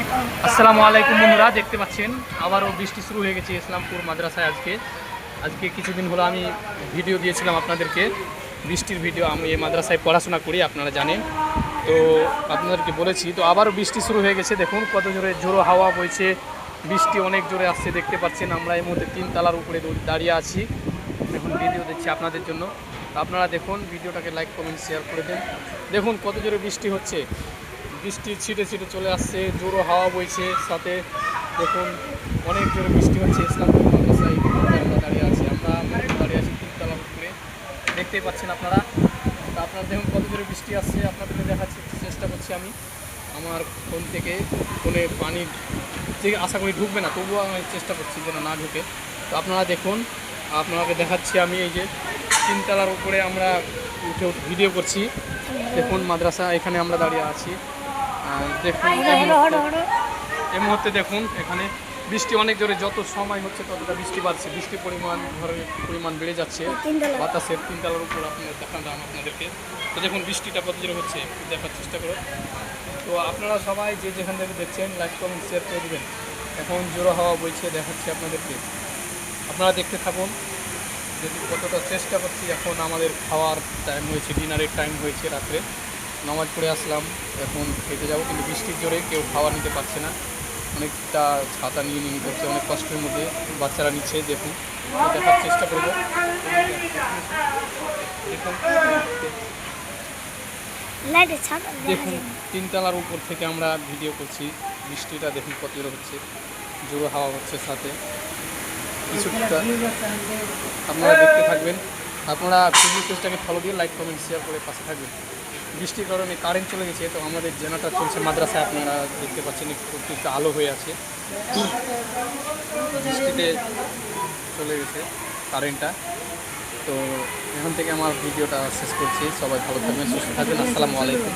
আসসালামু আলাইকুম বন্ধুরা, দেখতে পাচ্ছেন আবারও বৃষ্টি শুরু হয়ে গেছে ইসলামপুর মাদ্রাসায়। আজকে কিছুদিন হলো আমি ভিডিও দিয়েছিলাম আপনাদেরকে, বৃষ্টির ভিডিও। আমি এই মাদ্রাসায় পড়াশোনা করি, আপনারা জানেন। তো আপনাদেরকে বলেছি, তো আবারও বৃষ্টি শুরু হয়ে গেছে। দেখুন কত জোরে ঝোড়ো হাওয়া বইছে, বৃষ্টি অনেক জোরে আসছে। দেখতে পাচ্ছেন আমরা এই মুহূর্তে 3 তলার উপরে দাঁড়িয়ে আছি। দেখুন ভিডিও দিচ্ছি আপনাদের জন্য। আপনারা দেখুন, ভিডিওটাকে লাইক কমেন্ট শেয়ার করে দেন। দেখুন কত জোরে বৃষ্টি হচ্ছে, বৃষ্টি ছিটে ছিটে চলে আসছে, জোরো হাওয়া বইছে সাথে। দেখুন অনেক জোরে বৃষ্টি হচ্ছে। ইসলামপুর মাদ্রাসায় আমরা দাঁড়িয়ে আছি, আমরা দাঁড়িয়ে আছি 3 তলার উপরে, দেখতেই পাচ্ছেন আপনারা। তা আপনারা দেখুন কত জোরে বৃষ্টি আসছে, আপনাদেরকে দেখাচ্ছি, চেষ্টা করছি আমি। আমার ফোন থেকে ফোনে পানি থেকে আশা করি ঢুকবে না, তবুও আমি চেষ্টা করছি যেন না ঢুকে। তো আপনারা দেখুন, আপনাকে দেখাচ্ছি আমি এই যে 3 তলার উপরে আমরা উঠে ভিডিও করছি। দেখুন মাদ্রাসা, এখানে আমরা দাঁড়িয়ে আছি। দেখুন এই মুহূর্তে দেখুন এখানে বৃষ্টি অনেক জোরে, যত সময় হচ্ছে ততটা বৃষ্টি বাড়ছে, বৃষ্টির পরিমাণ বেড়ে যাচ্ছে বাতাসের। 3 তলার উপর আপনাদের দেখালাম আপনাদেরকে। তো দেখুন বৃষ্টিটা কত জোরে হচ্ছে, একটু দেখার চেষ্টা করো। তো আপনারা সবাই যে যেখান থেকে দেখছেন লাইক কমেন্ট শেয়ার করে দেবেন। এখন জোড়ো হাওয়া বইছে, দেখাচ্ছি আপনাদেরকে, আপনারা দেখতে থাকুন। যদি কতটা চেষ্টা করছি। এখন আমাদের খাওয়ার টাইম হয়েছে, ডিনারের টাইম হয়েছে, রাত্রে নামাজ পড়ে আসলাম, এখন খেতে যাবো। কিন্তু বৃষ্টির জোরে কেউ খাওয়া নিতে পারছে না, অনেকটা ছাতা নিয়ে নিয়ে করছে, অনেক কষ্টের মধ্যে বাচ্চারা নিচ্ছে। দেখুন দেখার চেষ্টা করবো। দেখুন 3 তলার উপর থেকে আমরা ভিডিও করছি, বৃষ্টিটা দেখুন কত জোরে হচ্ছে, জোরে হাওয়া হচ্ছে সাথে। কিছুটা আপনারা দেখতে থাকবেন। আপনারা ফেসবুক পেজটাকে ফলো দিয়ে লাইক কমেন্ট শেয়ার করে পাশে থাকবেন। বৃষ্টির কারণে কারেন্ট চলে গেছে, তো আমাদের জেনারেটর চলছে মাদ্রাসায়, আপনারা দেখতে পাচ্ছেন একটু আলো হয়ে আছে। বৃষ্টিতে চলে গেছে কারেন্টটা। তো এখান থেকে আমার ভিডিওটা শেষ করছি। সবাই ভালো থাকবেন, সুস্থ থাকবেন। আসসালামু আলাইকুম।